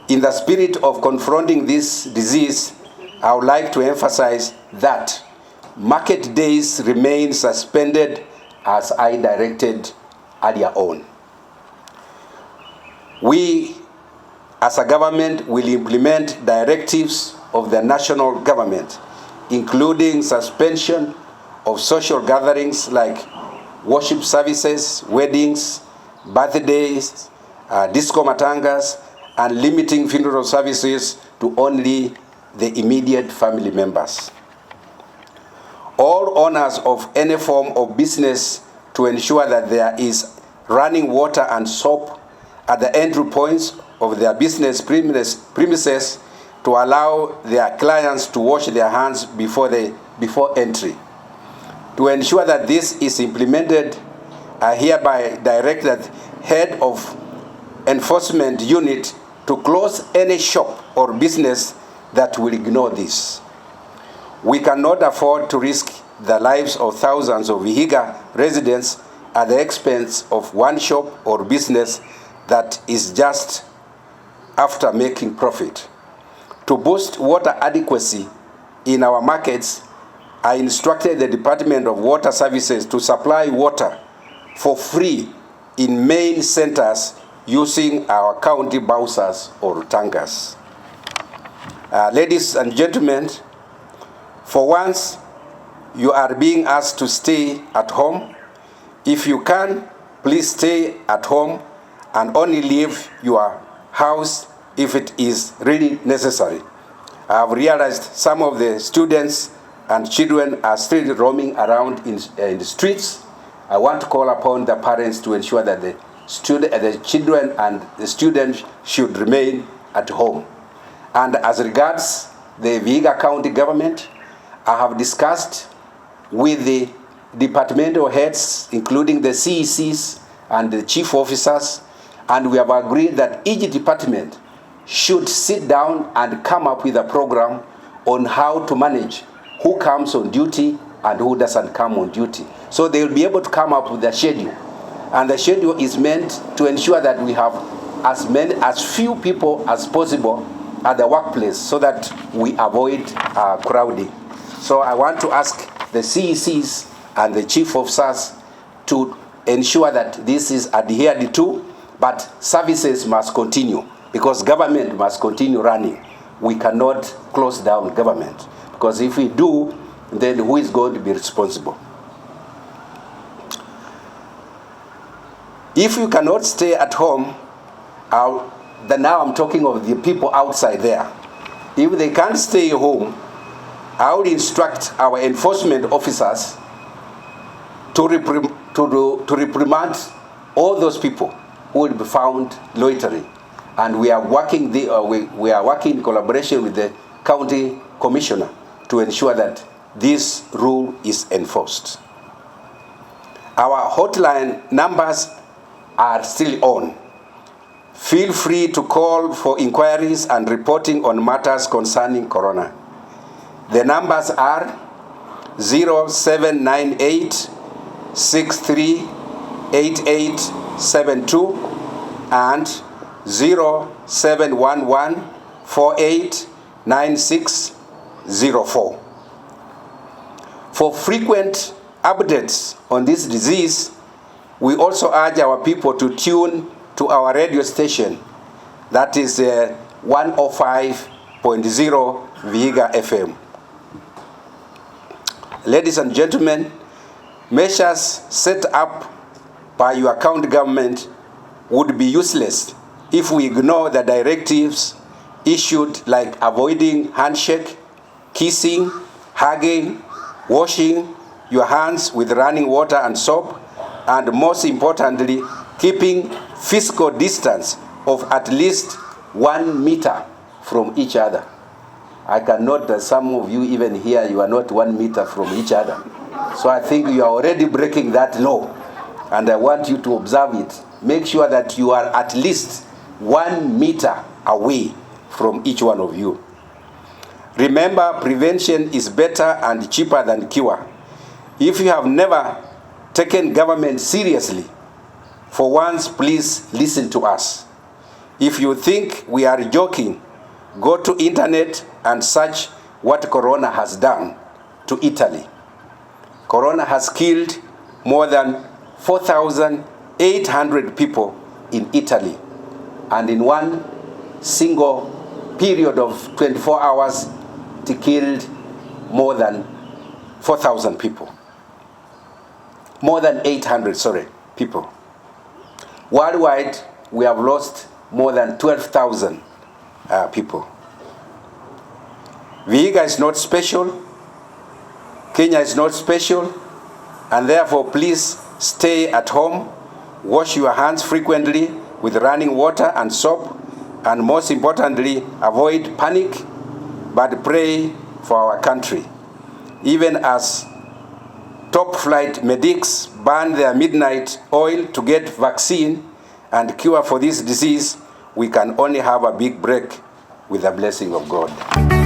In the spirit of confronting this disease, I would like to emphasize that market days remain suspended as I directed earlier on. We, as a government, will implement directives of the national government, including suspension of social gatherings like worship services, weddings, birthdays, disco matangas, and limiting funeral services to only the immediate family members. All owners of any form of business to ensure that there is running water and soap at the entry points of their business premises to allow their clients to wash their hands before entry. To ensure that this is implemented, I hereby direct that head of enforcement unit to close any shop or business that will ignore this. We cannot afford to risk the lives of thousands of Vihiga residents at the expense of one shop or business that is just after making profit. To boost water adequacy in our markets, I instructed the Department of Water Services to supply water for free in main centers using our county bowsers or tankers. Ladies and gentlemen, for once, you are being asked to stay at home. If you can, please stay at home and only leave your house if it is really necessary. I have realized some of the students and children are still roaming around in the streets. I want to call upon the parents to ensure that the children and the students should remain at home. And as regards the Vihiga County government, I have discussed with the departmental heads, including the CECs and the chief officers, and we have agreed that each department should sit down and come up with a program on how to manage who comes on duty and who doesn't come on duty. So they will be able to come up with a schedule. And the schedule is meant to ensure that we have as few people as possible at the workplace so that we avoid crowding. So I want to ask the CECs and the chief officers to ensure that this is adhered to, but services must continue because government must continue running. We cannot close down government because if we do, then who is going to be responsible? If you cannot stay at home, then now I'm talking of the people outside there. If they can't stay home, I would instruct our enforcement officers to reprimand all those who will be found loitering. And we are working in collaboration with the county commissioner to ensure that this rule is enforced. Our hotline numbers are still on. Feel free to call for inquiries and reporting on matters concerning corona. The numbers are 0798 638872 and 0711 489604. For frequent updates on this disease, we also urge our people to tune to our radio station, that is 105.0 Vihiga FM. Ladies and gentlemen, measures set up by your county government would be useless if we ignore the directives issued, like avoiding handshake, kissing, hugging, washing your hands with running water and soap, and most importantly, keeping physical distance of at least 1 meter from each other. I cannot, some of you even here, you are not 1 meter from each other. So I think you are already breaking that law, and I want you to observe it. Make sure that you are at least 1 meter away from each one of you. Remember, prevention is better and cheaper than cure. If you have never taken government seriously, for once, please listen to us. If you think we are joking, go to internet and search what Corona has done to Italy. Corona has killed more than 4,800 people in Italy. And in one single period of 24 hours, it killed more than 4,000 people. More than 800, people. Worldwide, we have lost more than 12,000 people. Vihiga is not special. Kenya is not special. And therefore, please stay at home. Wash your hands frequently with running water and soap. And most importantly, avoid panic, but pray for our country. Even as top flight medics burn their midnight oil to get vaccine and cure for this disease, we can only have a big break with the blessing of God.